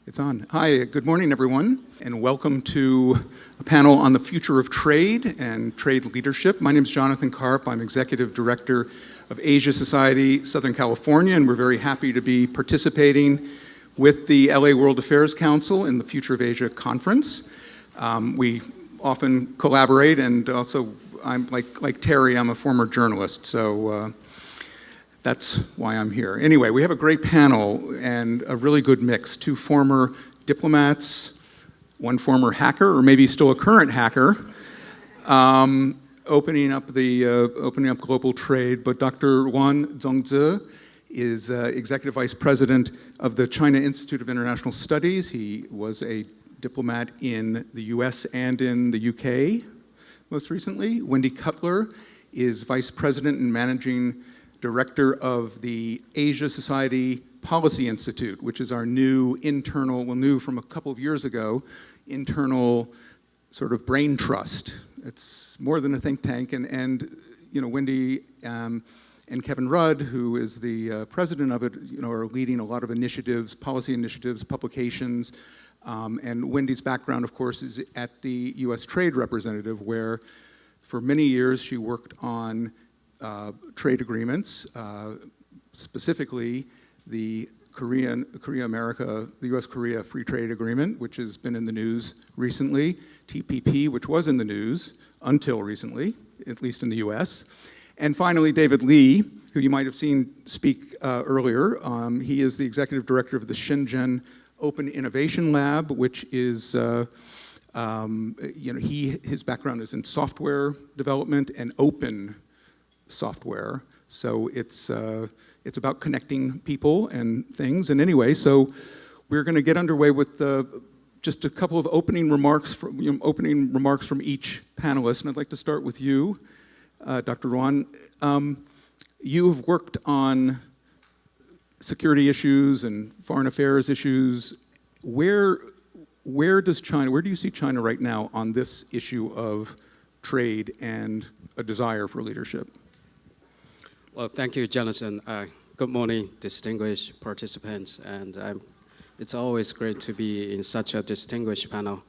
It's on. Hi, good morning, everyone, and welcome to a panel on the future of trade and trade leadership. My name is Jonathan Karp. I'm Executive Director of Asia Society, Southern California, and we're very happy to be participating with the LA World Affairs Council in the Future of Asia Conference. We often collaborate, and also, I'm like Terry, I'm a former journalist, so that's why I'm here. Anyway, we have a great panel and a really good mix. Two former diplomats, one former hacker, or maybe still a current hacker, opening up global trade. But Dr. Ruan Zongze is Executive Vice President of the China Institute of International Studies. He was a diplomat in the US and in the UK most recently. Wendy Cutler is Vice President and Managing Director of the Asia Society Policy Institute, which is our new internal, new from a couple of years ago, internal sort of brain trust. It's more than a think tank, and you know, Wendy and Kevin Rudd, who is the president of it, are leading a lot of initiatives, policy initiatives, publications, and Wendy's background, of course, is at the U.S. Trade Representative, where for many years she worked on trade agreements, specifically the US-Korea Free Trade Agreement, which has been in the news recently, TPP, which was in the news until recently, at least in the US. And finally, David Lee, who you might have seen speak earlier. He is the executive director of the Shenzhen Open Innovation Lab, which is, his background is in software development and open software, so it's about connecting people and things. And anyway, so we're going to get underway with just a couple of opening remarks from each panelist, and I'd like to start with you, Dr. Ruan. You've worked on security issues and foreign affairs issues. Where do you see China right now on this issue of trade and a desire for leadership? Well, thank you, Jonathan. Good morning, distinguished participants, and it's always great to be in such a distinguished panel.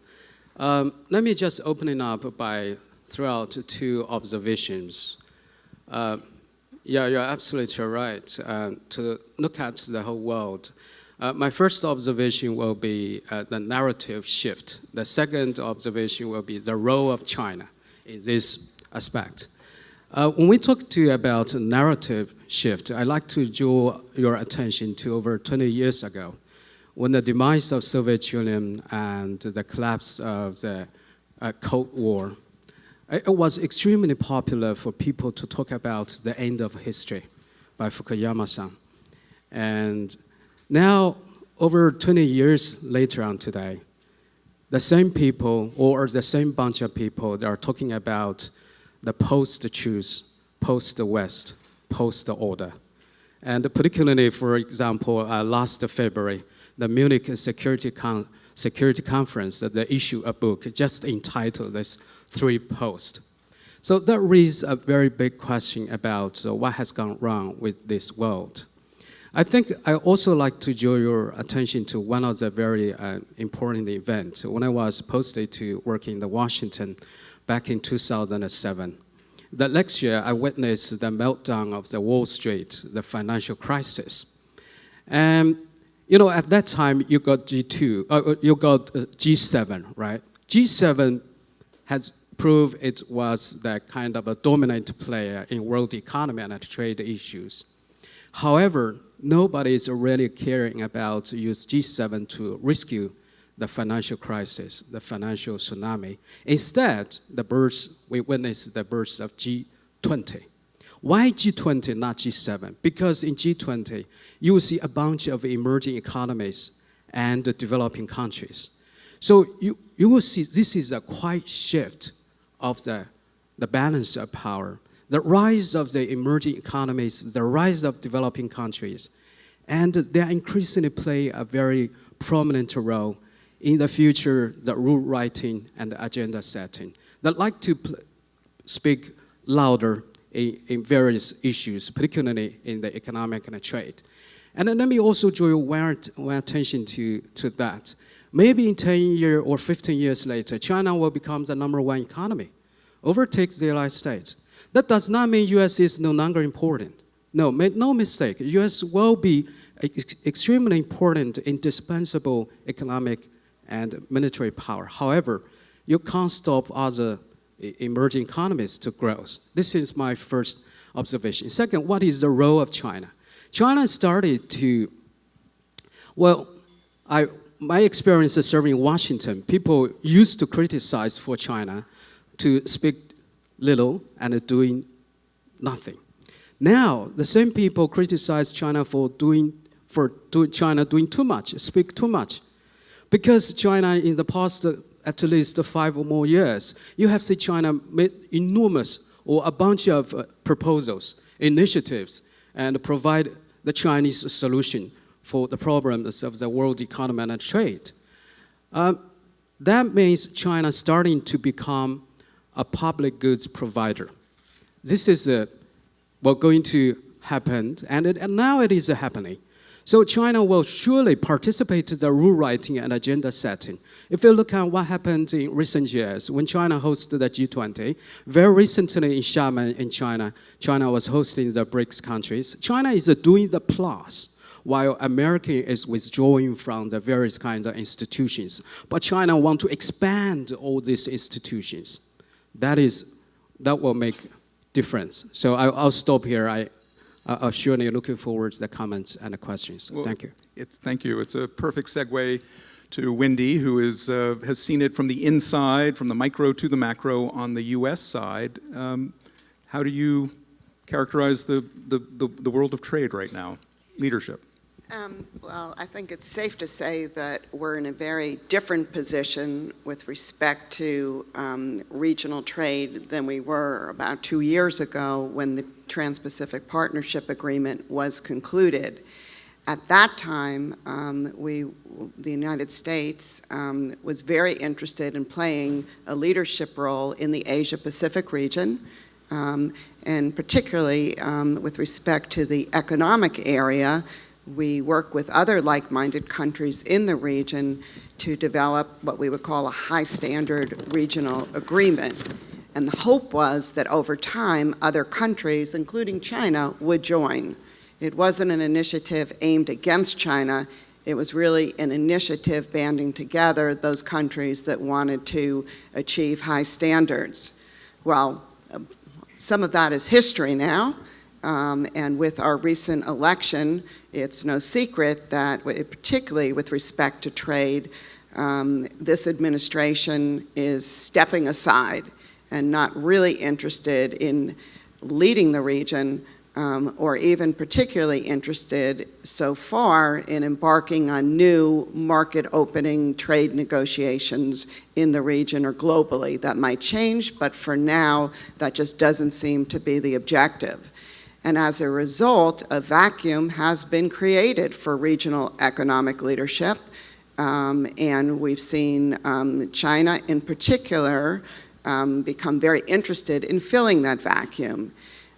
Let me just open it up by throw out two observations. You're absolutely right. To look at the whole world, my first observation will be the narrative shift. The second observation will be the role of China in this aspect. When we talk to you about narrative shift, I'd like to draw your attention to over 20 years ago, when the demise of Soviet Union and the collapse of the Cold War. It was extremely popular for people to talk about the end of history by Fukuyama-san. And now, over 20 years later on today, the same people, or the same bunch of people, that are talking about the post-truth, post-West, post-order. And particularly, for example, last February, the Munich Security Conference, they issued a book just entitled this 3 Post. So that raises a very big question about what has gone wrong with this world. I think I also like to draw your attention to one of the very important events. When I was posted to work in Washington back in 2007, the next year I witnessed the meltdown of the Wall Street, the financial crisis. And at that time you got G7, right? G7 has proved it was the kind of a dominant player in world economy and trade issues. However, nobody is really caring about use G7 to rescue the financial crisis, the financial tsunami. Instead, we witnessed the birth of G20. Why G20, not G7? Because in G20, you will see a bunch of emerging economies and developing countries. So you will see this is a quite shift of the balance of power. The rise of the emerging economies, the rise of developing countries, and they increasingly play a very prominent role in the future, the rule writing and the agenda setting. They'd like to speak louder in various issues, particularly in the economic and trade. And then let me also draw your attention to that. Maybe in 10 years or 15 years later, China will become the #1 economy, overtakes the United States. That does not mean U.S. is no longer important. No, make no mistake, U.S. will be extremely important, indispensable economic and military power. However, you can't stop other emerging economies to growth. This is my first observation. Second, what is the role of China? China started to, well, my experience of serving in Washington, people used to criticize for China to speak little and doing nothing. Now, the same people criticize China for China doing too much, speak too much. Because China in the past at least 5 or more years, you have seen China made enormous or a bunch of proposals, initiatives, and provide the Chinese solution for the problems of the world economy and trade. That means China starting to become a public goods provider. This is going to happen, and now it is happening. So China will surely participate in the rule writing and agenda setting. If you look at what happened in recent years, when China hosted the G20, very recently in Xiamen in China, China was hosting the BRICS countries. China is doing the plus, while America is withdrawing from the various kinds of institutions. But China wants to expand all these institutions. That will make difference. So I'll stop here. I'm surely looking forward to the comments and the questions. Well, thank you. Thank you. It's a perfect segue to Wendy, who has seen it from the inside, from the micro to the macro on the U.S. side. How do you characterize the world of trade right now, leadership? Well, I think it's safe to say that we're in a very different position with respect to regional trade than we were about 2 years ago when the Trans-Pacific Partnership Agreement was concluded. At that time, the United States was very interested in playing a leadership role in the Asia-Pacific region, and particularly with respect to the economic area. We work with other like-minded countries in the region to develop what we would call a high-standard regional agreement. And the hope was that over time, other countries, including China, would join. It wasn't an initiative aimed against China. It was really an initiative banding together those countries that wanted to achieve high standards. Well, some of that is history now. And with our recent election, it's no secret that, particularly with respect to trade, this administration is stepping aside and not really interested in leading the region, or even particularly interested so far in embarking on new market-opening trade negotiations in the region or globally. That might change, but for now, that just doesn't seem to be the objective. And as a result, a vacuum has been created for regional economic leadership. And we've seen China in particular become very interested in filling that vacuum.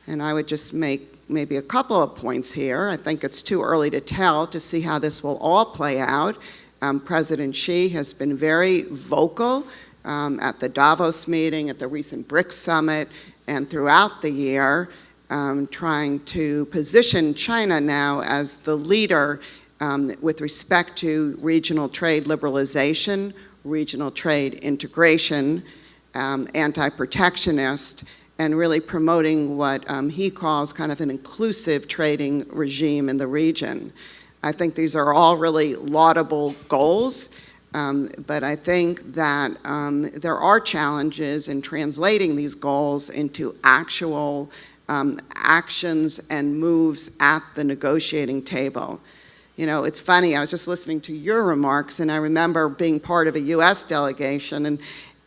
And I would just make maybe a couple of points here. I think it's too early to tell to see how this will all play out. President Xi has been very vocal at the Davos meeting, at the recent BRICS summit, and throughout the year, trying to position China now as the leader with respect to regional trade liberalization, regional trade integration, anti-protectionist, and really promoting what he calls kind of an inclusive trading regime in the region. I think these are all really laudable goals, but I think that there are challenges in translating these goals into actual actions and moves at the negotiating table. You know, it's funny, I was just listening to your remarks, and I remember being part of a U.S. delegation and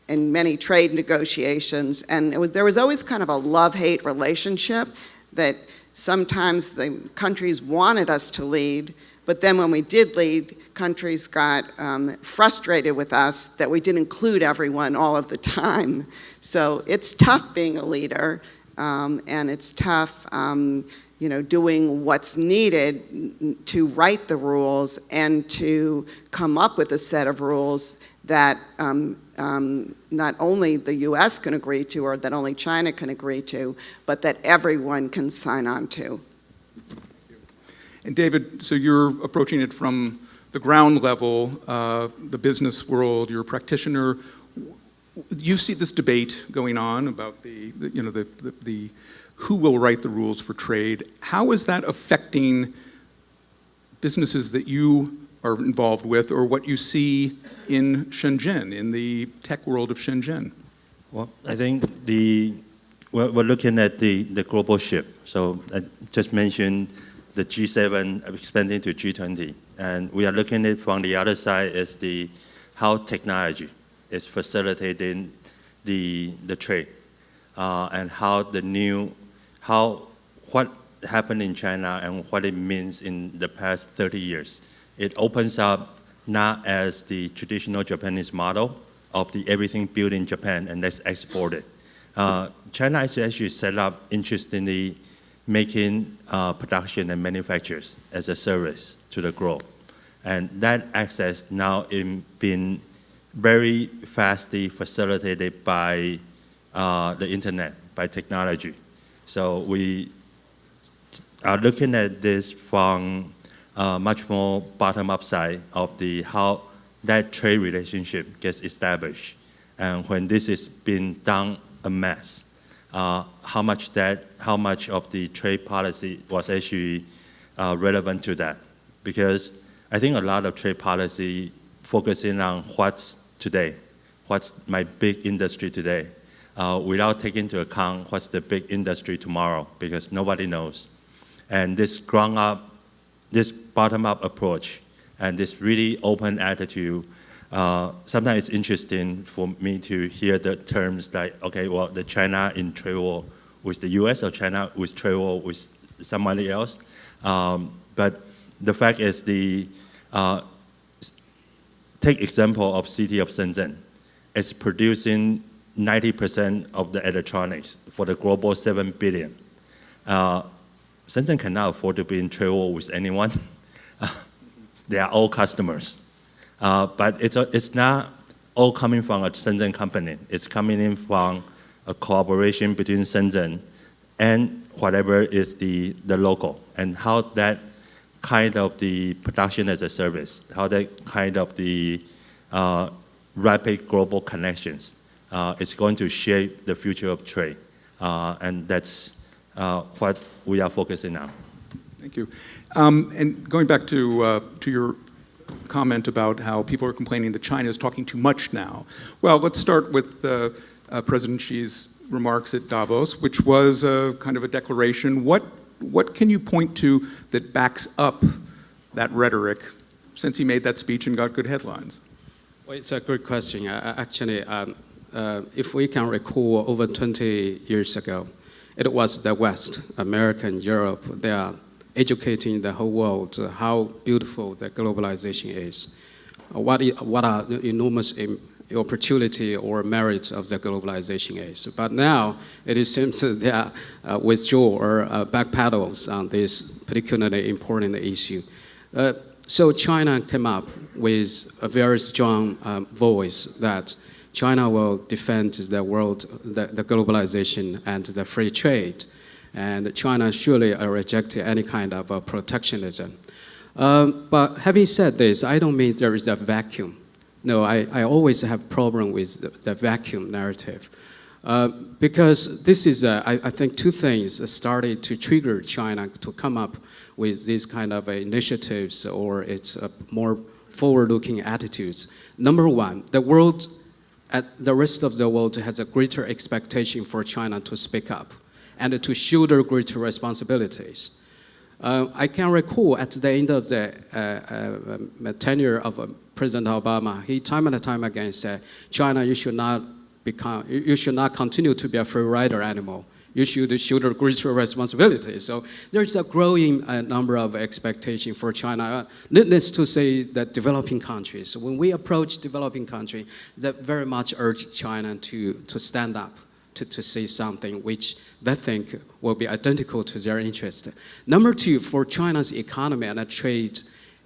in many trade negotiations, and there was always kind of a love-hate relationship that sometimes the countries wanted us to lead, but then when we did lead, countries got frustrated with us that we didn't include everyone all of the time. So it's tough being a leader, and it's tough doing what's needed to write the rules and to come up with a set of rules that not only the US can agree to or that only China can agree to, but that everyone can sign on to. And David, so you're approaching it from the ground level, the business world, you're a practitioner. You see this debate going on about the who will write the rules for trade. How is that affecting businesses that you are involved with, or what you see in Shenzhen, in the tech world of Shenzhen? Well, I think we're looking at the global shift. So I just mentioned the G7 expanding to G20, and we are looking at it from the other side as how technology is facilitating the trade, and what happened in China and what it means in the past 30 years. It opens up not as the traditional Japanese model of the everything built in Japan and let's export it. China is actually set up, interestingly, making production and manufacturers as a service to the globe. And that access now is being very fastly facilitated by the internet, by technology. So we are looking at this from much more bottom-up side of how that trade relationship gets established. And when this is being done en masse, how much of the trade policy was actually relevant to that. Because I think a lot of trade policy focusing on what's today, what's my big industry today, without taking into account what's the big industry tomorrow, because nobody knows. And this bottom-up approach and this really open attitude, sometimes it's interesting for me to hear the terms like, okay, well, the China in trade war with the US or China with trade war with somebody else. But the fact is take example of city of Shenzhen. It's producing 90% of the electronics for the global 7 billion. Shenzhen cannot afford to be in trade war with anyone. They are all customers. But it's not all coming from a Shenzhen company. It's coming in from a cooperation between Shenzhen and whatever is the local, and how that kind of the production as a service, how that kind of the rapid global connections is going to shape the future of trade. And that's what we are focusing on. Thank you. And going back to your comment about how people are complaining that China is talking too much now. Well, let's start with President Xi's remarks at Davos, which was kind of a declaration. What can you point to that backs up that rhetoric since he made that speech and got good headlines? Well, it's a great question. Actually, if we can recall over 20 years ago, it was the West, America and Europe, they are educating the whole world how beautiful the globalization is. What are the enormous opportunity or merits of the globalization is. But now it seems that they are withdraw or backpedals on this particularly important issue. So China came up with a very strong voice that China will defend the world, the globalization and the free trade. And China surely reject any kind of protectionism. But having said this, I don't mean there is a vacuum. No, I always have problem with the vacuum narrative. Because this is, I think, two things started to trigger China to come up with these kind of initiatives or its more forward-looking attitudes. Number one, the rest of the world has a greater expectation for China to speak up and to shoulder greater responsibilities. I can recall at the end of the tenure of President Obama, he time and time again said, China, you should not continue to be a free rider anymore. You should shoulder greater responsibilities. So there's a growing number of expectations for China. Needless to say that developing countries, when we approach developing countries, that very much urge China to stand up to say something which they think will be identical to their interest. Number two, for China's economy and trade,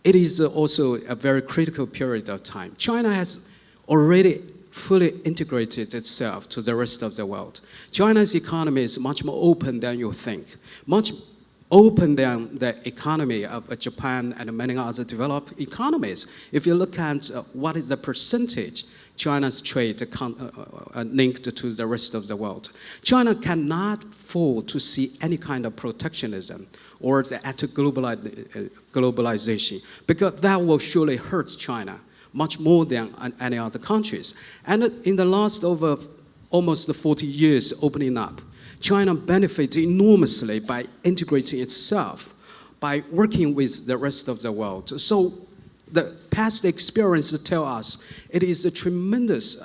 it is also a very critical period of time. China has already fully integrated itself to the rest of the world. China's economy is much more open than you think, much open than the economy of Japan and many other developed economies. If you look at what is the percentage China's trade linked to the rest of the world, China cannot afford to see any kind of protectionism or the globalization, because that will surely hurt China much more than any other countries. And in the last over almost 40 years opening up, China benefited enormously by integrating itself, by working with the rest of the world. So the past experience tell us it is a tremendous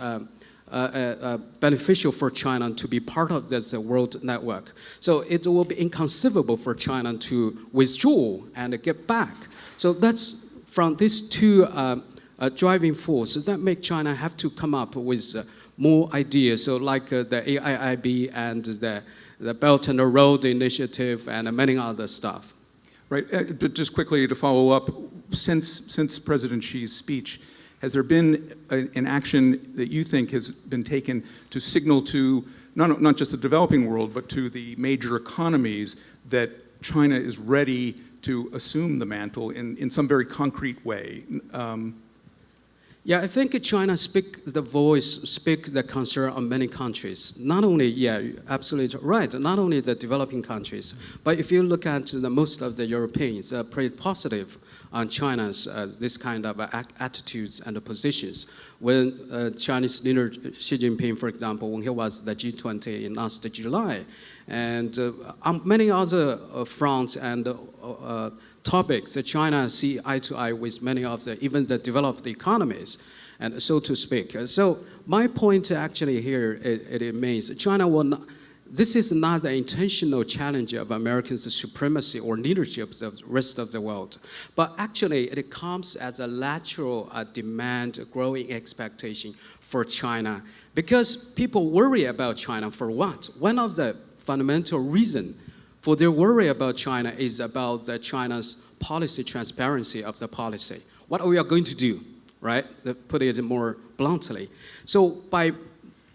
beneficial for China to be part of this world network. So it will be inconceivable for China to withdraw and get back. So that's from these two driving forces that make China have to come up with more ideas. So like the AIIB and the Belt and the Road Initiative and many other stuff. Right, but just quickly to follow up, since President Xi's speech, has there been an action that you think has been taken to signal to not just the developing world, but to the major economies that China is ready to assume the mantle in some very concrete way? Yeah, I think China speak the concern of many countries. Not only, yeah, absolutely right, not only the developing countries, but if you look at most of the Europeans are pretty positive on China's this kind of attitudes and positions. When Chinese leader Xi Jinping, for example, when he was the G20 in last July, and on many other fronts and topics that China see eye to eye with many of even the developed economies, and so to speak. So my point actually here, it means China will not, this is not the intentional challenge of Americans' supremacy or leadership of the rest of the world, but actually it comes as a lateral demand, growing expectation for China, because people worry about China for what? One of the fundamental reasons for their worry about China is about China's policy transparency of the policy. What are we going to do, right? To put it more bluntly. So by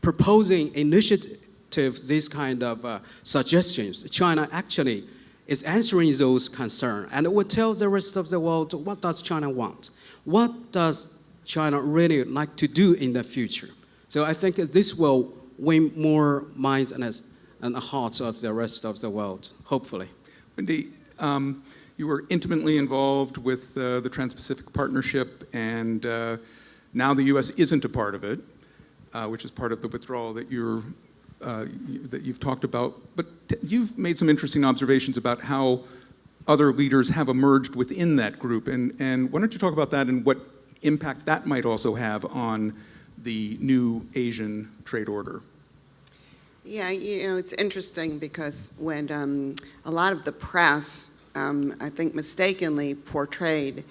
proposing initiatives, these kind of suggestions, China actually is answering those concerns, and it will tell the rest of the world what does China want? What does China really like to do in the future? So I think this will win more minds and the hearts of the rest of the world, hopefully. Wendy, you were intimately involved with the Trans-Pacific Partnership, and now the U.S. isn't a part of it, which is part of the withdrawal that you've talked about. But you've made some interesting observations about how other leaders have emerged within that group, and why don't you talk about that and what impact that might also have on the new Asian trade order? Yeah, it's interesting because when a lot of the press, I think mistakenly portrayed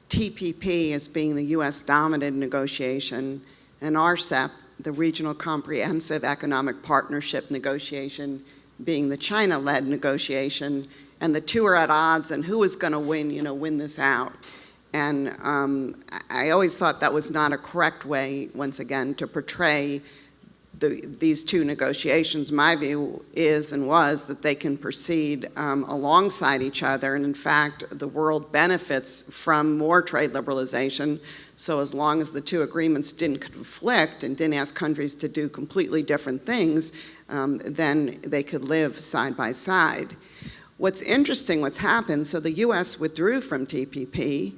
TPP as being the US-dominated negotiation and RCEP, the Regional Comprehensive Economic Partnership negotiation, being the China-led negotiation, and the two are at odds, and who is going to win this out. And I always thought that was not a correct way, once again, to portray these two negotiations. My view is and was that they can proceed alongside each other, and in fact the world benefits from more trade liberalization. So as long as the two agreements didn't conflict and didn't ask countries to do completely different things, then they could live side by side. What's interesting, what's happened, so the US withdrew from TPP,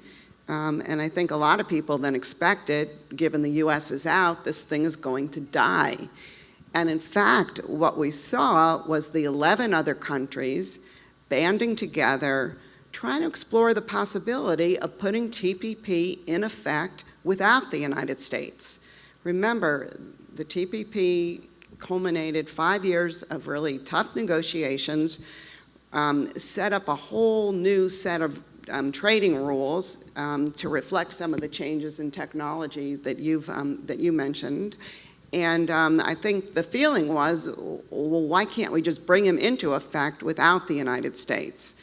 and I think a lot of people then expected, given the US is out, this thing is going to die. And in fact, what we saw was the 11 other countries banding together, trying to explore the possibility of putting TPP in effect without the United States. Remember, the TPP culminated 5 years of really tough negotiations, set up a whole new set of trading rules to reflect some of the changes in technology that you mentioned, And I think the feeling was, well, why can't we just bring him into effect without the United States?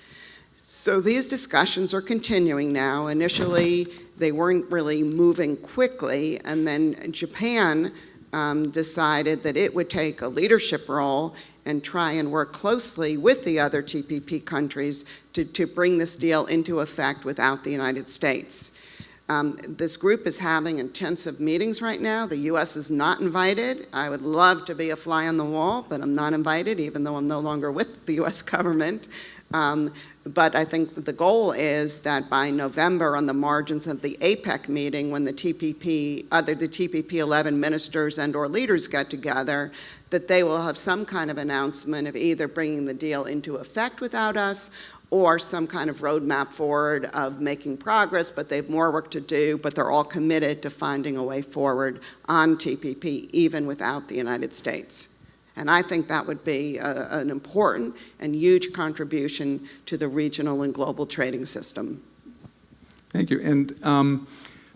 So these discussions are continuing now. Initially, they weren't really moving quickly, and then Japan decided that it would take a leadership role and try and work closely with the other TPP countries to bring this deal into effect without the United States. This group is having intensive meetings right now. The U.S. is not invited. I would love to be a fly on the wall, but I'm not invited, even though I'm no longer with the U.S. government. But I think the goal is that by November, on the margins of the APEC meeting, when the TPP 11 ministers and/or leaders get together, that they will have some kind of announcement of either bringing the deal into effect without us, or some kind of roadmap forward of making progress, but they have more work to do, but they're all committed to finding a way forward on TPP, even without the United States. And I think that would be an important and huge contribution to the regional and global trading system. Thank you. And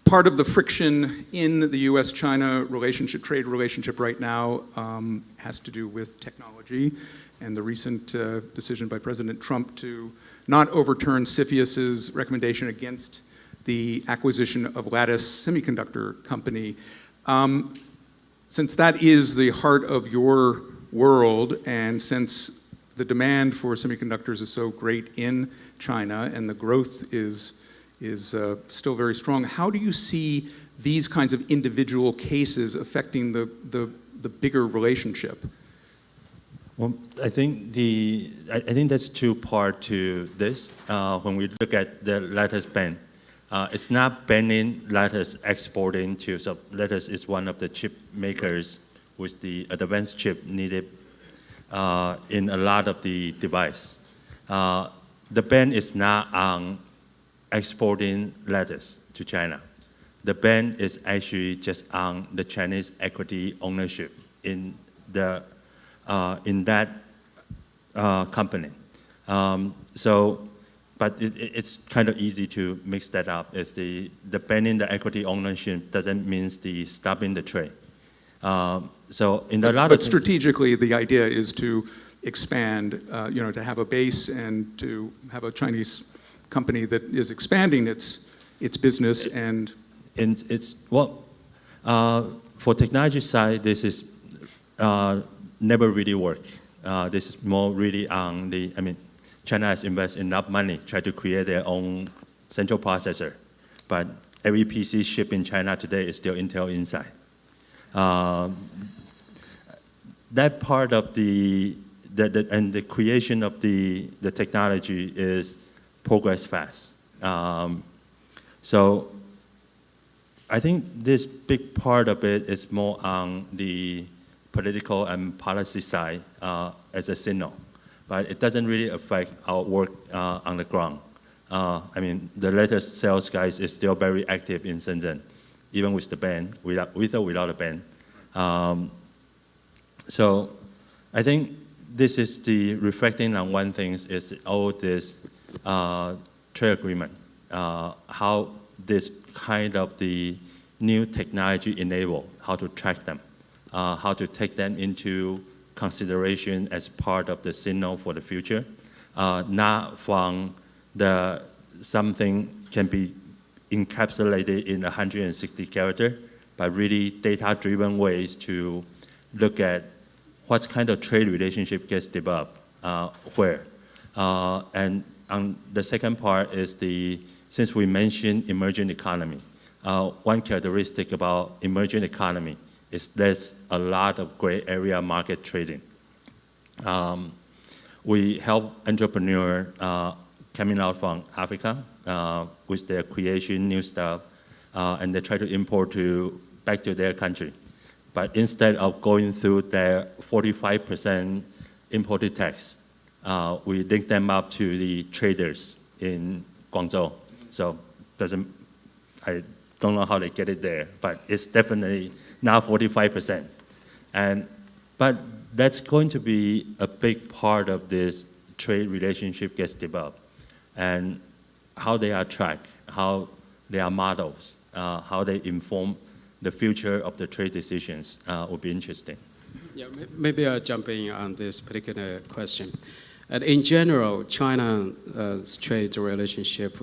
part of the friction in the U.S.-China relationship, trade relationship right now has to do with technology and the recent decision by President Trump to not overturn CFIUS's recommendation against the acquisition of Lattice Semiconductor Company. Since that is the heart of your world, and since the demand for semiconductors is so great in China and the growth is still very strong, how do you see these kinds of individual cases affecting the bigger relationship? Well, I think that's two parts to this. When we look at the lattice ban, it's not banning lattice exporting to. So lattice is one of the chip makers with the advanced chip needed in a lot of the device. The ban is not on exporting lattice to China. The ban is actually just on the Chinese equity ownership in that company. But it's kind of easy to mix that up. It's the banning the equity ownership doesn't mean the stopping the trade. But strategically, the idea is to expand, to have a base and to have a Chinese company that is expanding its business for technology side, this is never really worked. This is more really on China has invested enough money try to create their own central processor, but every PC shipped in China today is still Intel inside. That part of the creation of the technology is progress fast. So I think this big part of it is more on the political and policy side as a signal, but it doesn't really affect our work on the ground. The latest sales guys is still very active in Shenzhen, even with the ban, with or without a ban. So I think this is the reflecting on one thing is all this trade agreement, how this kind of the new technology enable, how to track them, how to take them into consideration as part of the signal for the future, not from something can be encapsulated in 160 characters, but really data-driven ways to look at what kind of trade relationship gets developed, where. And on the second part is since we mentioned emerging economy, one characteristic about emerging economy is there's a lot of gray area market trading. We help entrepreneurs coming out from Africa with their creation, new stuff, and they try to import back to their country. But instead of going through their 45% imported tax, we link them up to the traders in Guangzhou. So I don't know how they get it there, but it's definitely now 45%. But that's going to be a big part of this trade relationship gets developed, and how they are tracked, how they are models, how they inform the future of the trade decisions would be interesting. Yeah, maybe I'll jump in on this particular question. And in general, China's trade relationship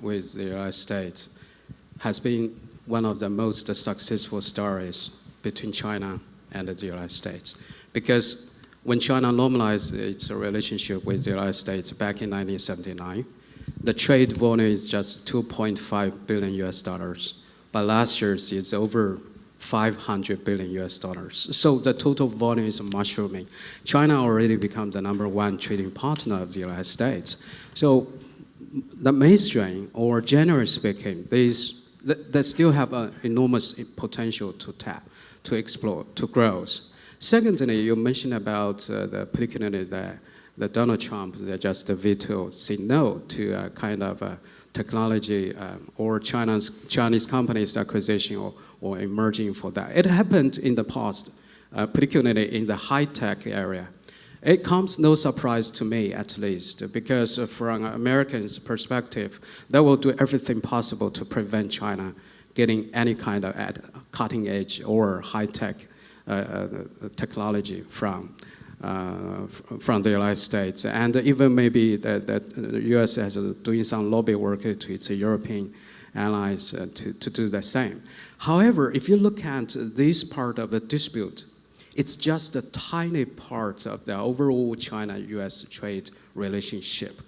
with the United States has been one of the most successful stories between China and the United States. Because when China normalized its relationship with the United States back in 1979, the trade volume is just 2.5 billion US dollars. But last year's it's over 500 billion US dollars. So the total volume is mushrooming. China already become the #1 trading partner of the United States. So the mainstream, or generally speaking, they still have an enormous potential to tap, to explore, to grow. Secondly, you mentioned about particularly the Donald Trump that just vetoed, say no to a kind of technology or Chinese companies acquisition or emerging for that. It happened in the past, particularly in the high-tech area. It comes no surprise to me, at least, because from an American's perspective, they will do everything possible to prevent China getting any kind of cutting-edge or high-tech technology from the United States. And even maybe the US is doing some lobby work to its European allies to do the same. However, if you look at this part of the dispute, it's just a tiny part of the overall China-US trade relationship.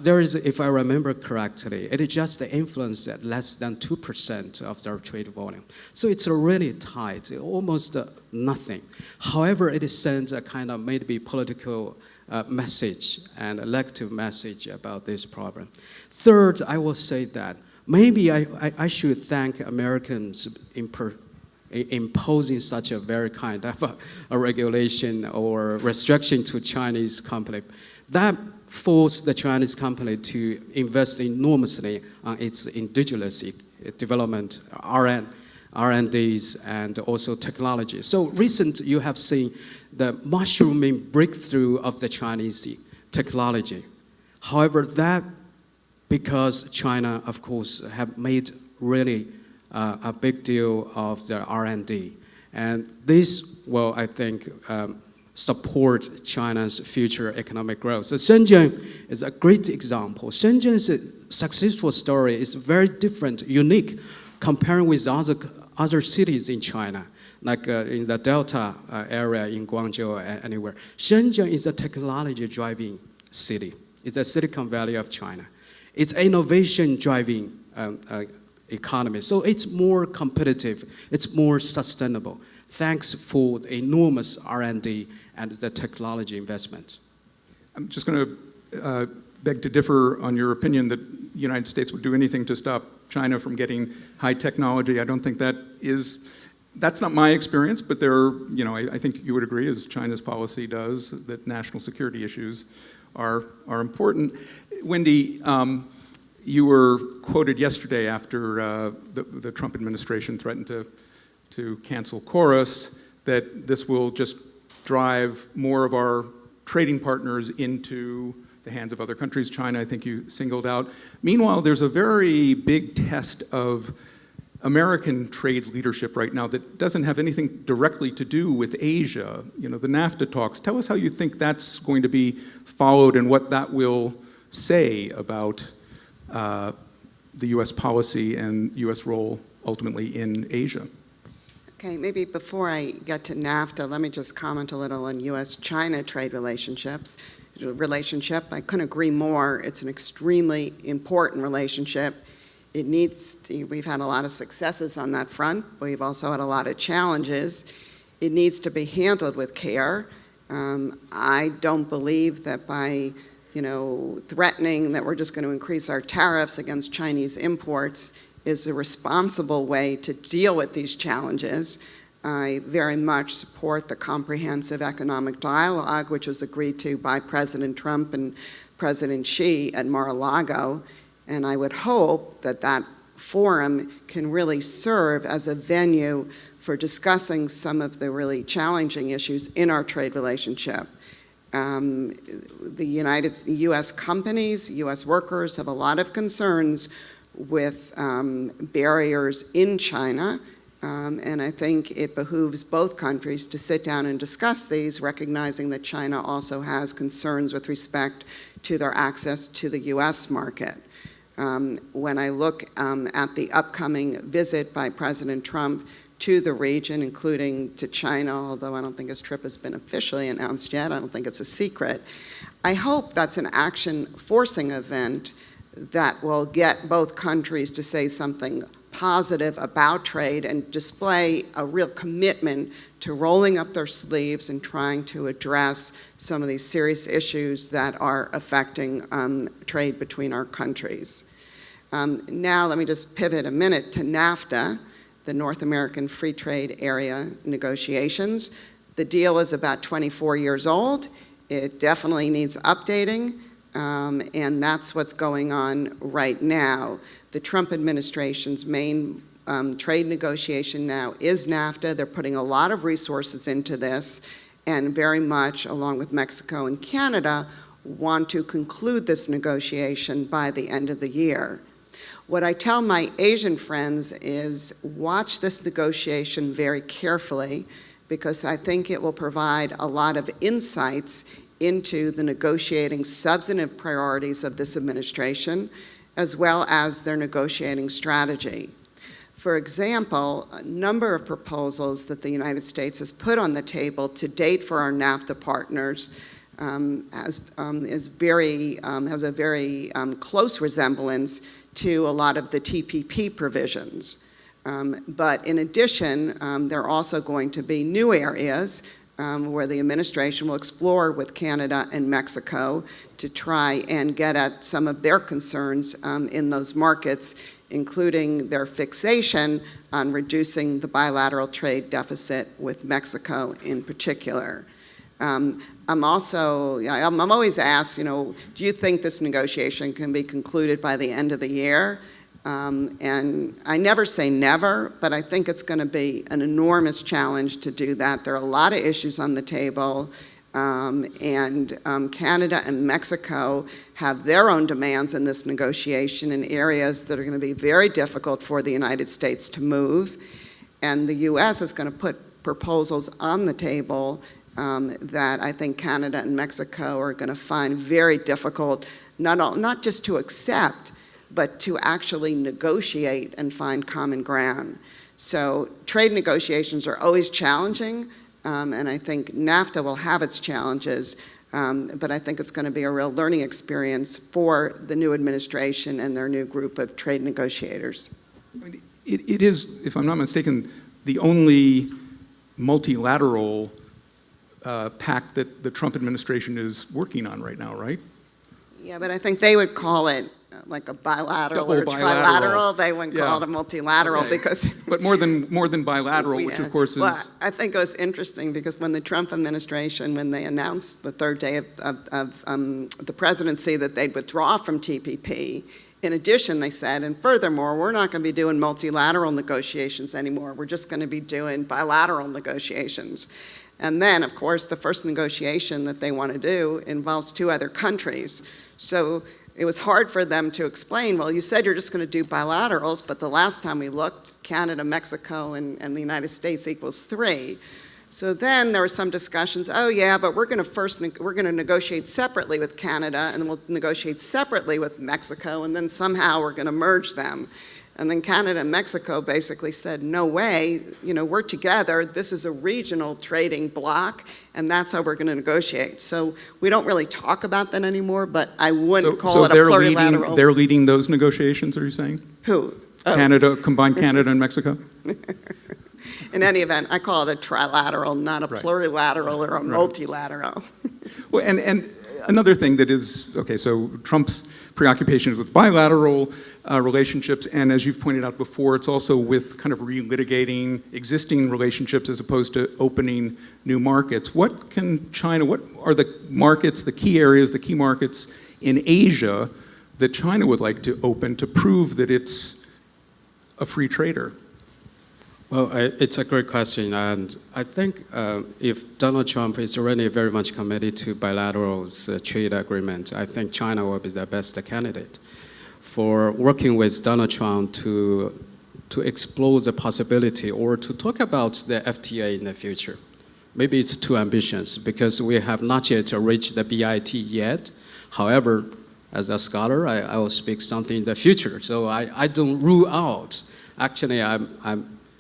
There is, if I remember correctly, it is just influenced at less than 2% of their trade volume. So it's really tight, almost nothing. However, it sends a kind of maybe political message and elective message about this problem. Third, I will say that maybe I should thank Americans imposing such a very kind of a regulation or restriction to Chinese company. That forced the Chinese company to invest enormously on its indigenous development, R&Ds, and also technology. So recent, you have seen the mushrooming breakthrough of the Chinese technology. However, that because China, of course, have made really a big deal of the R&D. And this will, I think, support China's future economic growth. So Shenzhen is a great example. Shenzhen's successful story is very different, unique, comparing with other cities in China, like in the Delta area in Guangzhou and anywhere. Shenzhen is a technology-driving city. It's a Silicon Valley of China. It's innovation-driving economy. So it's more competitive. It's more sustainable, thanks for the enormous R&D and the technology investment. I'm just going to beg to differ on your opinion that the United States would do anything to stop China from getting high technology. I don't think that's not my experience, but I think you would agree, as China's policy does, that national security issues are important. Wendy, you were quoted yesterday after the Trump administration threatened to cancel Chorus, that this will just drive more of our trading partners into the hands of other countries. China, I think you singled out. Meanwhile, there's a very big test of American trade leadership right now that doesn't have anything directly to do with Asia. The NAFTA talks. Tell us how you think that's going to be followed and what that will say about the U.S. policy and U.S. role ultimately in Asia. Okay, maybe before I get to NAFTA, let me just comment a little on U.S.-China trade relationships. I couldn't agree more. It's an extremely important relationship. We've had a lot of successes on that front, but we've also had a lot of challenges. It needs to be handled with care. I don't believe that by threatening that we're just going to increase our tariffs against Chinese imports is a responsible way to deal with these challenges. I very much support the comprehensive economic dialogue, which was agreed to by President Trump and President Xi at Mar-a-Lago, and I would hope that that forum can really serve as a venue for discussing some of the really challenging issues in our trade relationship. The U.S. companies, U.S. workers have a lot of concerns with barriers in China And I think it behooves both countries to sit down and discuss these, recognizing that China also has concerns with respect to their access to the US market. When I look at the upcoming visit by President Trump to the region, including to China, although I don't think his trip has been officially announced yet, I don't think it's a secret, I hope that's an action-forcing event that will get both countries to say something positive about trade and display a real commitment to rolling up their sleeves and trying to address some of these serious issues that are affecting trade between our countries. Now let me just pivot a minute to NAFTA, the North American Free Trade Area negotiations. The deal is about 24 years old. It definitely needs updating, and that's what's going on right now. The Trump administration's main trade negotiation now is NAFTA. They're putting a lot of resources into this, and very much, along with Mexico and Canada, want to conclude this negotiation by the end of the year. What I tell my Asian friends is watch this negotiation very carefully, because I think it will provide a lot of insights into the negotiating substantive priorities of this administration, as well as their negotiating strategy. For example, a number of proposals that the United States has put on the table to date for our NAFTA partners has a very close resemblance to a lot of the TPP provisions. But in addition, there are also going to be new areas where the administration will explore with Canada and Mexico to try and get at some of their concerns in those markets, including their fixation on reducing the bilateral trade deficit with Mexico in particular. I'm always asked, do you think this negotiation can be concluded by the end of the year? And I never say never, but I think it's going to be an enormous challenge to do that. There are a lot of issues on the table, and Canada and Mexico have their own demands in this negotiation in areas that are going to be very difficult for the United States to move. And the US is going to put proposals on the table that I think Canada and Mexico are going to find very difficult, not just to accept, but to actually negotiate and find common ground. So trade negotiations are always challenging, and I think NAFTA will have its challenges, but I think it's going to be a real learning experience for the new administration and their new group of trade negotiators. I mean, it is, if I'm not mistaken, the only multilateral pact that the Trump administration is working on right now, right? Yeah, but I think they would call it like a bilateral or trilateral. They wouldn't call it a multilateral, okay. Because but more than bilateral, which of course is. Well, I think it was interesting because when the Trump administration, when they announced the third day of the presidency that they'd withdraw from TPP, in addition they said, and furthermore, we're not going to be doing multilateral negotiations anymore. We're just going to be doing bilateral negotiations. And then, of course, the first negotiation that they want to do involves two other countries. So it was hard for them to explain, well, you said you're just going to do bilaterals, but the last time we looked, Canada, Mexico, and the United States equals 3. So then there were some discussions, oh yeah, but we're going to negotiate separately with Canada, and we'll negotiate separately with Mexico, and then somehow we're going to merge them. And then Canada and Mexico basically said, no way, we're together, this is a regional trading bloc, and that's how we're going to negotiate. So we don't really talk about that anymore, but I wouldn't call it a plurilateral. They're leading those negotiations, are you saying? Who? Canada, combined Canada and Mexico? In any event, I call it a trilateral, not a plurilateral or a multilateral. Well, and another thing that is, okay, so Trump's preoccupations with bilateral relationships, and as you've pointed out before, it's also with kind of relitigating existing relationships as opposed to opening new markets. What are the markets, the key areas, the key markets in Asia that China would like to open to prove that it's a free trader? Well, it's a great question, and I think if Donald Trump is really very much committed to bilateral trade agreement, I think China will be the best candidate for working with Donald Trump to explore the possibility or to talk about the FTA in the future. Maybe it's too ambitious because we have not yet reached the BIT yet. However, as a scholar, I will speak something in the future. So I don't rule out. Actually, I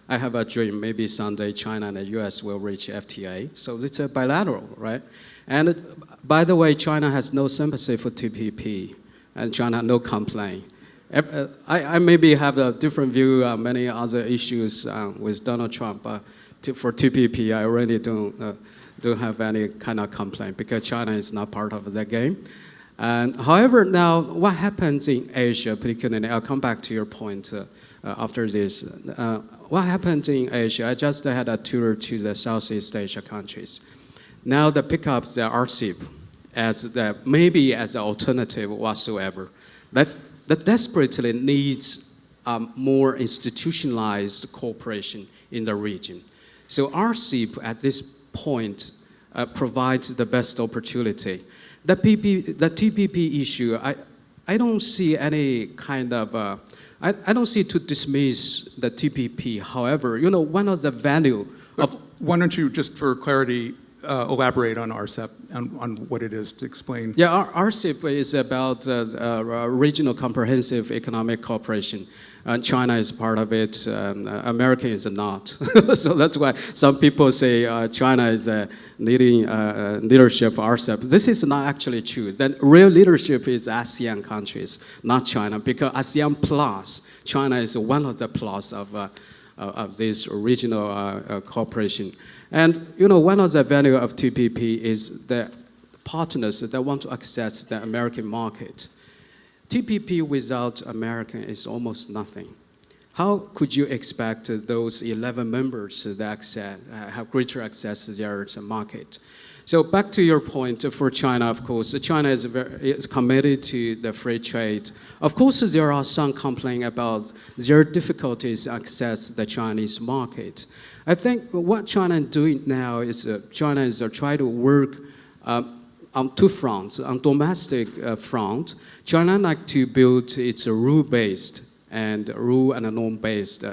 have a dream. Maybe someday China and the US will reach FTA. So it's a bilateral, right? And by the way, China has no sympathy for TPP, and China no complaint. I maybe have a different view on many other issues with Donald Trump, but for TPP, I really don't have any kind of complaint because China is not part of the game. And however, now what happens in Asia, particularly, I'll come back to your point after this. What happens in Asia? I just had a tour to the Southeast Asia countries. Now they pick up the RCEP as maybe as an alternative whatsoever. That desperately needs more institutionalized cooperation in the region. So RCEP at this point provides the best opportunity. The TPP issue, I don't see any kind of, I don't see to dismiss the TPP. However, one of the value of... Why don't you, just for clarity, elaborate on RCEP, on what it is to explain? Yeah, RCEP is about regional comprehensive economic cooperation. China is part of it, America is not. So that's why some people say China is leading leadership of RCEP. This is not actually true. The real leadership is ASEAN countries, not China, because ASEAN plus, China is one of the plus of this regional cooperation. And one of the value of TPP is the partners that want to access the American market. TPP without America is almost nothing. How could you expect those 11 members that have greater access to their market? So back to your point for China, of course, China is committed to the free trade. Of course, there are some complaints about their difficulties to access the Chinese market. I think what China is doing now is China is trying to work on two fronts. On domestic front, China like to build its rule-based and rule and norm-based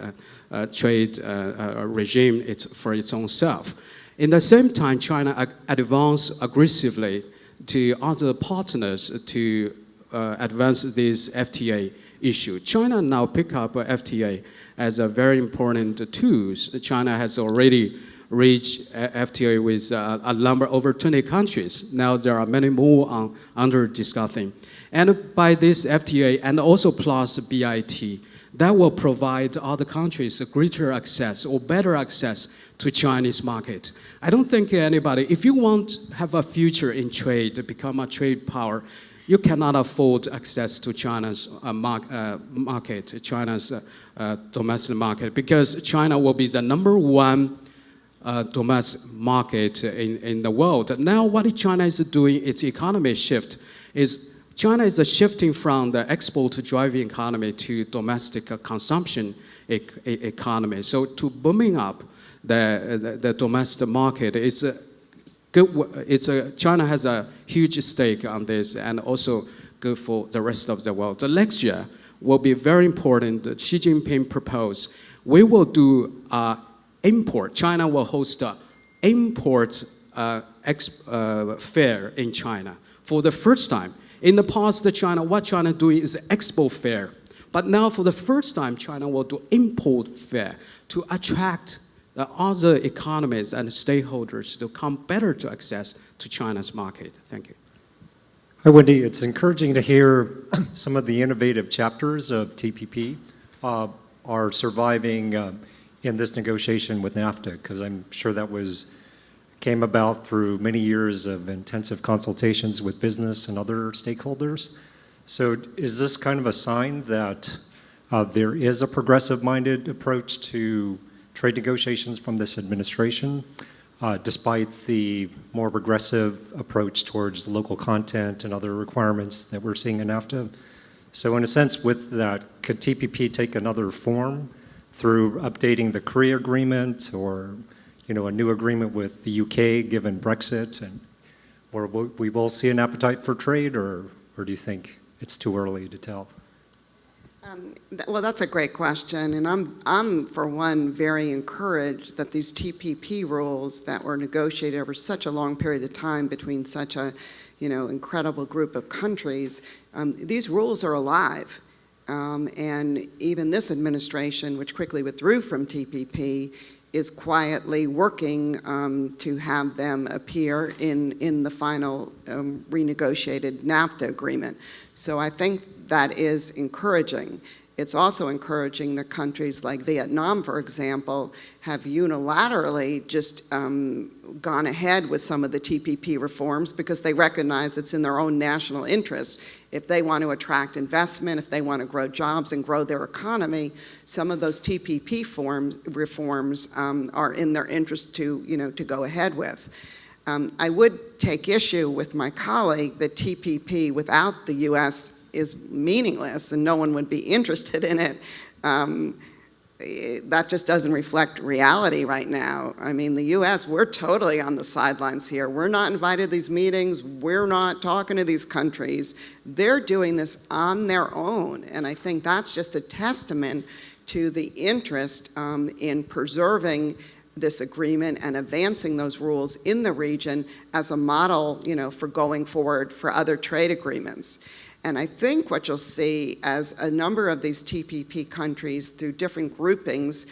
trade regime for its own self. In the same time, China advanced aggressively to other partners to advance this FTA issue. China now pick up FTA as a very important tool. China has already reached FTA with a number over 20 countries. Now there are many more under discussing. And by this FTA and also plus BIT, that will provide other countries greater access or better access to Chinese market. I don't think anybody, if you want to have a future in trade, to become a trade power, you cannot afford access to China's market, China's domestic market, because China will be the #1 domestic market in the world. Now what China is doing, its economy shift, is China is shifting from the export-driving economy to domestic consumption economy. So to booming up the domestic market, China has a huge stake on this and also good for the rest of the world. The next year will be very important. Xi Jinping proposed we will do import. China will host an import fair in China for the first time. In the past, what China doing is expo fair. But now for the first time, China will do import fair to attract the other economies and stakeholders to come better to access to China's market. Thank you. Hi, Wendy. It's encouraging to hear some of the innovative chapters of TPP are surviving in this negotiation with NAFTA, because I'm sure that came about through many years of intensive consultations with business and other stakeholders. So is this kind of a sign that there is a progressive-minded approach to trade negotiations from this administration, despite the more progressive approach towards local content and other requirements that we're seeing in NAFTA? So in a sense, with that, could TPP take another form through updating the Korea agreement or a new agreement with the UK given Brexit, or we will see an appetite for trade, or do you think it's too early to tell? Well, that's a great question, and I'm for one very encouraged that these TPP rules that were negotiated over such a long period of time between such a, incredible group of countries, these rules are alive, and even this administration, which quickly withdrew from TPP, is quietly working to have them appear in the final renegotiated NAFTA agreement. So I think that is encouraging. It's also encouraging that countries like Vietnam, for example, have unilaterally just gone ahead with some of the TPP reforms because they recognize it's in their own national interest. If they want to attract investment, if they want to grow jobs and grow their economy, some of those TPP reforms are in their interest to go ahead with. I would take issue with my colleague that TPP without the U.S. is meaningless and no one would be interested in it. That just doesn't reflect reality right now. I mean, the U.S., we're totally on the sidelines here. We're not invited to these meetings. We're not talking to these countries. They're doing this on their own, and I think that's just a testament to the interest in preserving this agreement and advancing those rules in the region as a model, for going forward for other trade agreements. And I think what you'll see as a number of these TPP countries through different groupings,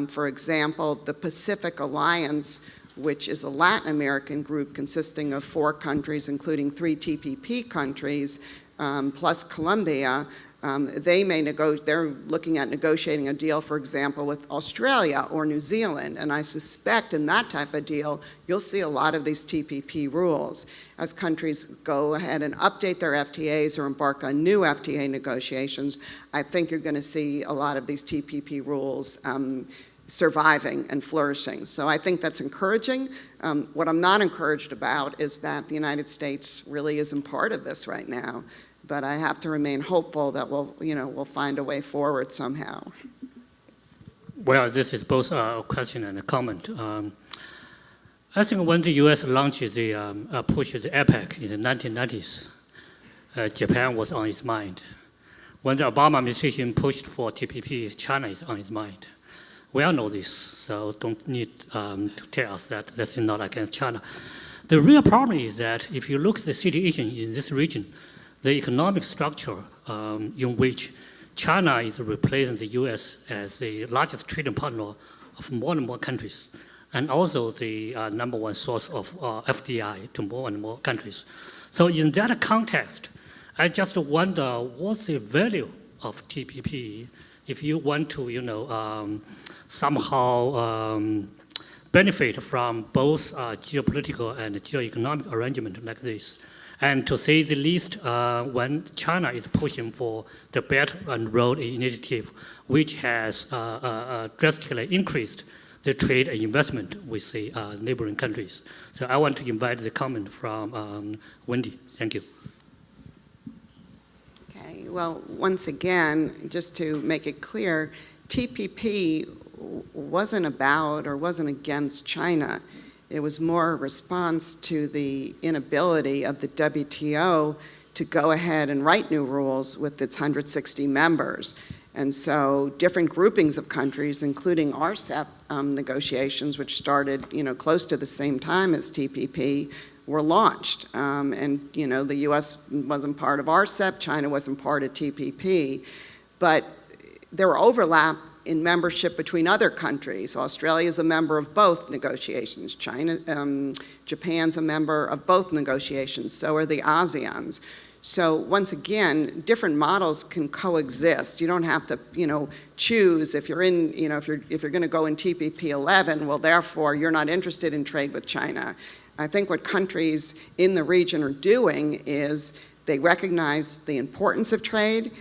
for example, the Pacific Alliance, which is a Latin American group consisting of 4 countries, including 3 TPP countries, plus Colombia, they're looking at negotiating a deal, for example, with Australia or New Zealand. And I suspect in that type of deal, you'll see a lot of these TPP rules. As countries go ahead and update their FTAs or embark on new FTA negotiations, I think you're going to see a lot of these TPP rules surviving and flourishing. So I think that's encouraging. What I'm not encouraged about is that the United States really isn't part of this right now. But I have to remain hopeful that we'll find a way forward somehow. Well, this is both a question and a comment. I think when the U.S. launched pushed the APEC in the 1990s, Japan was on its mind. When the Obama administration pushed for TPP, China is on its mind. We all know this, so don't need to tell us that that's not against China. The real problem is that if you look at the situation in this region, the economic structure in which China is replacing the U.S. as the largest trading partner of more and more countries, and also the number 1 source of FDI to more and more countries. So in that context, I just wonder what's the value of TPP if you want to, somehow benefit from both geopolitical and geoeconomic arrangement like this. And to say the least, when China is pushing for the Belt and Road Initiative, which has drastically increased the trade and investment with the neighboring countries. So I want to invite the comment from Wendy. Thank you. Okay, well, once again, just to make it clear, TPP wasn't about or wasn't against China. It was more a response to the inability of the WTO to go ahead and write new rules with its 160 members. And so different groupings of countries, including RCEP negotiations, which started close to the same time as TPP, were launched. And the US wasn't part of RCEP, China wasn't part of TPP. But there were overlap in membership between other countries. Australia is a member of both negotiations. Japan's a member of both negotiations. So are the ASEANs. So once again, different models can coexist. You don't have to, choose if you're in, if you're going to go in TPP 11. Well, therefore, you're not interested in trade with China. I think what countries in the region are doing is they recognize the importance of trade.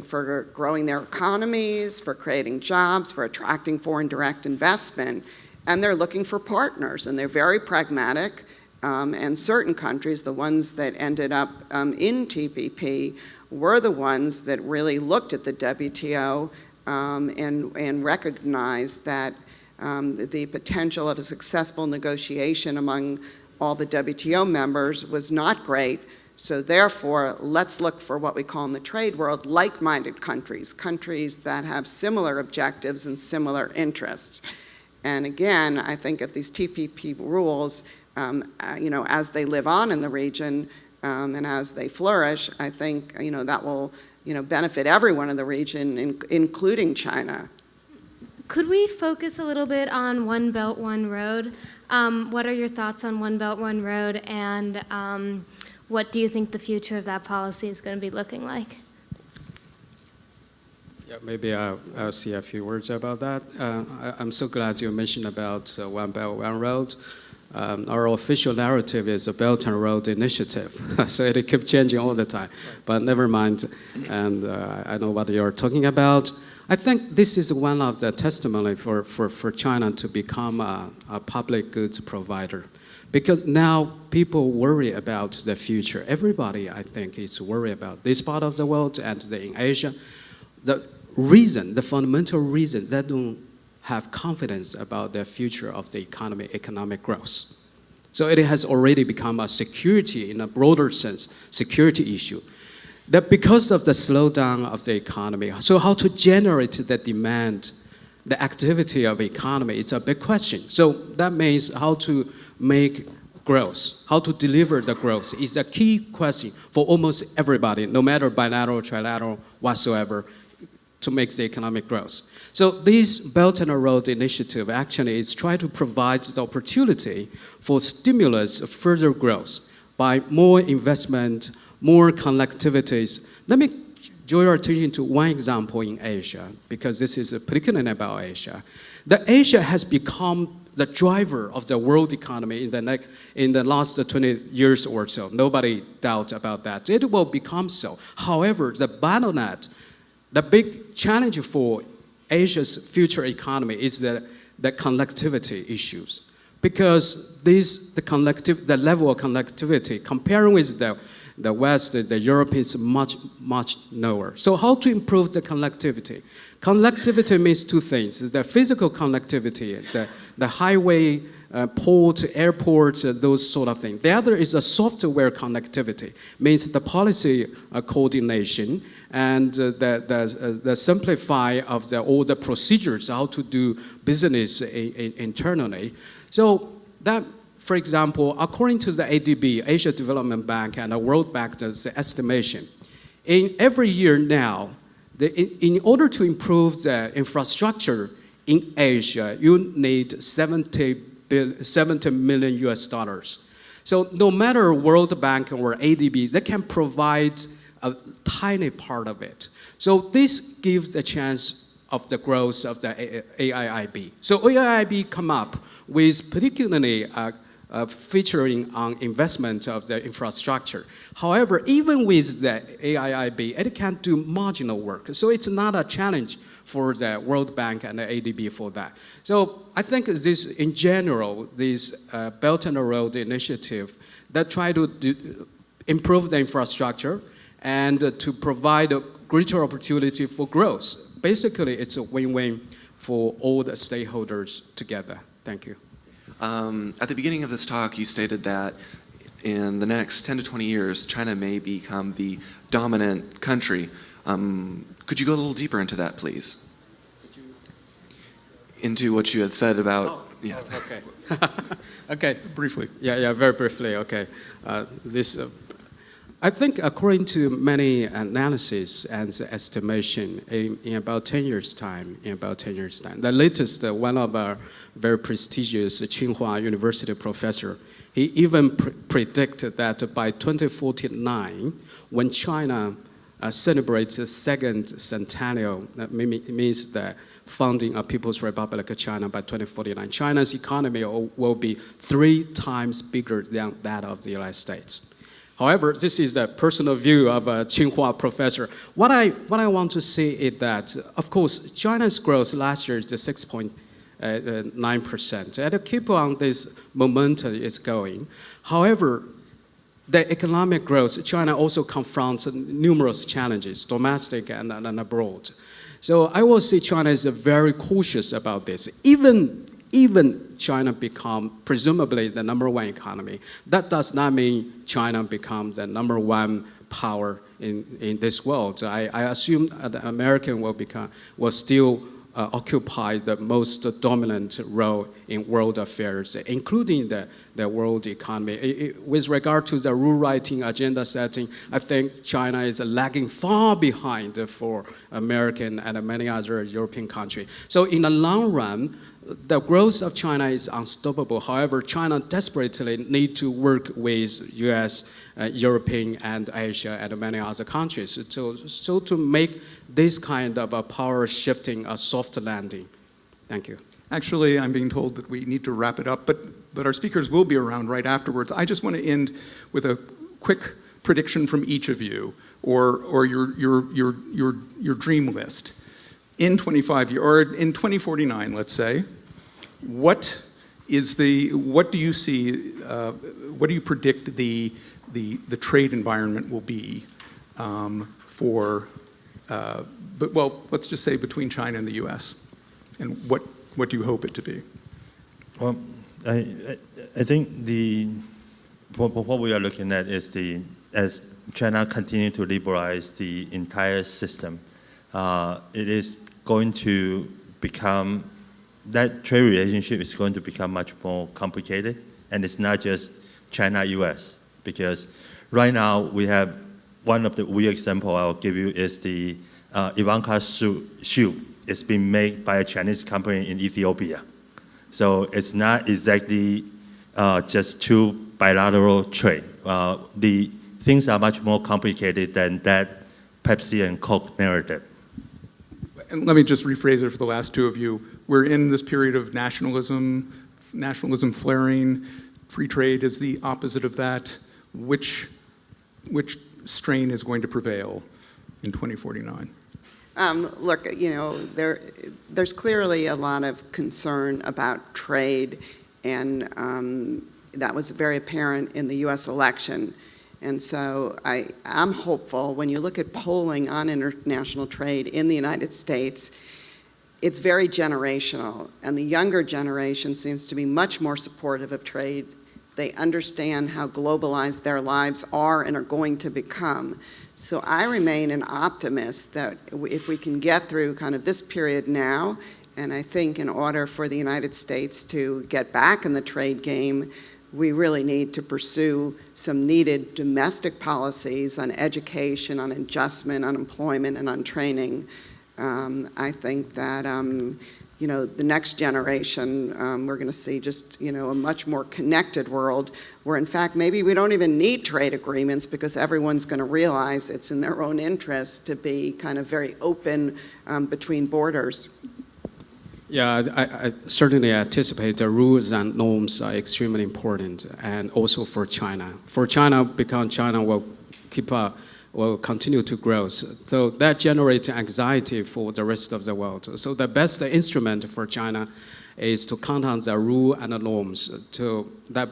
For growing their economies, for creating jobs, for attracting foreign direct investment, and they're looking for partners, and they're very pragmatic, and certain countries, the ones that ended up in TPP, were the ones that really looked at the WTO and recognized that the potential of a successful negotiation among all the WTO members was not great, So therefore, let's look for what we call in the trade world like-minded countries, countries that have similar objectives and similar interests. And again, I think if these TPP rules, as they live on in the region and as they flourish, I think that will benefit everyone in the region, including China. Could we focus a little bit on One Belt, One Road? What are your thoughts on One Belt, One Road, and what do you think the future of that policy is going to be looking like? Yeah, maybe I'll say a few words about that. I'm so glad you mentioned about One Belt, One Road. Our official narrative is a Belt and Road Initiative, so it keeps changing all the time. But never mind, and I know what you're talking about. I think this is one of the testimony for China to become a public goods provider. Because now people worry about the future. Everybody, I think, is worried about this part of the world and in Asia. The fundamental reason, they don't have confidence about the future of the economic growth. So it has already become a security, in a broader sense, security issue. That because of the slowdown of the economy, so how to generate the demand, the activity of the economy, it's a big question. So that means how to make growth, how to deliver the growth is a key question for almost everybody, no matter bilateral, trilateral, whatsoever, to make the economic growth. So this Belt and Road Initiative actually is trying to provide the opportunity for stimulus of further growth by more investment, more connectivities. Let me draw your attention to one example in Asia, because this is particularly about Asia. That Asia has become the driver of the world economy in the last 20 years or so. Nobody doubts about that. It will become so. However, the bottleneck, the big challenge for Asia's future economy is the connectivity issues. Because the level of connectivity, comparing with the West, the Europe is much, much lower. So how to improve the connectivity? Connectivity means two things: the physical connectivity, the highway, port, airport, those sort of things. The other is the software connectivity, means the policy coordination and the simplify of all the procedures, how to do business internally. So that, for example, according to the ADB, Asia Development Bank, and the World Bank's estimation, in every year now, in order to improve the infrastructure in Asia, you need 70 million US dollars. So no matter World Bank or ADB, they can provide a tiny part of it. So this gives a chance of the growth of the AIIB. So AIIB come up with particularly featuring on investment of the infrastructure. However, even with the AIIB, it can do marginal work. So it's not a challenge for the World Bank and the ADB for that. So I think this, in general, this Belt and Road Initiative that try to improve the infrastructure and to provide a greater opportunity for growth. Basically, it's a win-win for all the stakeholders together. Thank you. At the beginning of this talk, you stated that in the next 10 to 20 years, China may become the dominant country. Could you go a little deeper into that, please? Into what you had said about... yeah. Okay. Okay. Briefly. Yeah, very briefly, okay. I think according to many analysis and estimation, in about 10 years' time, the latest, one of our very prestigious Tsinghua University professor, he even predicted that by 2049, when China celebrates the second centennial, that means the founding of People's Republic of China by 2049, China's economy will be 3 times bigger than that of the United States. However, this is a personal view of a Tsinghua professor. What I want to say is that, of course, China's growth last year is the 6.9%. And keep on this momentum is going. However, the economic growth, China also confronts numerous challenges, domestic and abroad. So I will say China is very cautious about this. Even even China become presumably the number one economy, that does not mean China becomes the number one power in this world. I assume that American will still occupy the most dominant role in world affairs, including the world economy. With regard to the rule writing, agenda setting, I think China is lagging far behind for American and many other European countries. So in the long run, the growth of China is unstoppable. However, China desperately needs to work with US, European, and Asia, and many other countries. So to make this kind of a power shifting a soft landing. Thank you. Actually, I'm being told that we need to wrap it up, but our speakers will be around right afterwards. I just want to end with a quick prediction from each of you, or your dream list. In 25 years, or in 2049, let's say, what do you see, what do you predict the trade environment will be well, let's just say between China and the US, and what do you hope it to be? Well, I think what we are looking at is as China continue to liberalize the entire system, it is going to become, that trade relationship is going to become much more complicated, and it's not just China-US, because right now we have one of the weird example I'll give you is the Ivanka shoe. It's been made by a Chinese company in Ethiopia. So it's not exactly just two bilateral trade. The things are much more complicated than that Pepsi and Coke narrative. And let me just rephrase it for the last two of you. We're in this period of nationalism flaring. Free trade is the opposite of that. Which strain is going to prevail in 2049? Look, there's clearly a lot of concern about trade, and that was very apparent in the U.S. election. And so I'm hopeful. When you look at polling on international trade in the United States, it's very generational, and the younger generation seems to be much more supportive of trade. They understand how globalized their lives are and are going to become. So I remain an optimist that if we can get through kind of this period now, and I think in order for the United States to get back in the trade game, we really need to pursue some needed domestic policies on education, on adjustment, on employment, and on training. I think that the next generation, we're going to see just a much more connected world where, in fact, maybe we don't even need trade agreements because everyone's going to realize it's in their own interest to be kind of very open between borders. Yeah, I certainly anticipate the rules and norms are extremely important, and also for China. For China, because China will continue to grow. So that generates anxiety for the rest of the world. So the best instrument for China is to count on the rule and the norms that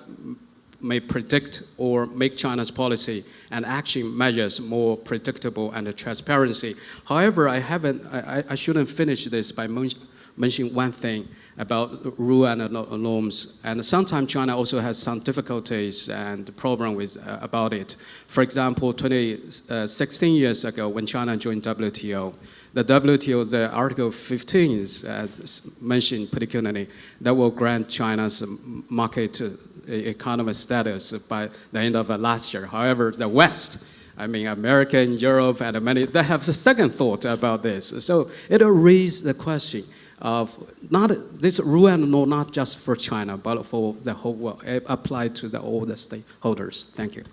may predict or make China's policy and action measures more predictable and transparency. However, I shouldn't finish this by mentioning one thing about rule and norms. And sometimes China also has some difficulties and problem about it. For example, 16 years ago, when China joined WTO, the WTO, the Article 15, as mentioned particularly, that will grant China's market economy status by the end of last year. However, the West, America, Europe, and many, they have the second thought about this. So it raised the question of not this rule and law, not just for China, but for the whole world, applied to all the stakeholders. Thank you.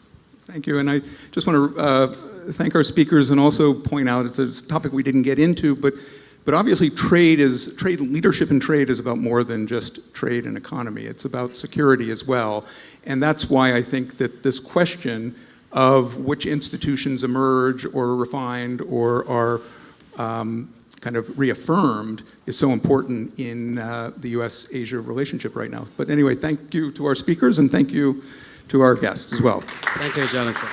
Thank you, and I just want to thank our speakers and also point out it's a topic we didn't get into, but obviously leadership in trade is about more than just trade and economy. It's about security as well, and that's why I think that this question of which institutions emerge or refined or are kind of reaffirmed is so important in the U.S.-Asia relationship right now. But anyway, thank you to our speakers and thank you to our guests as well. Thank you, Jonathan.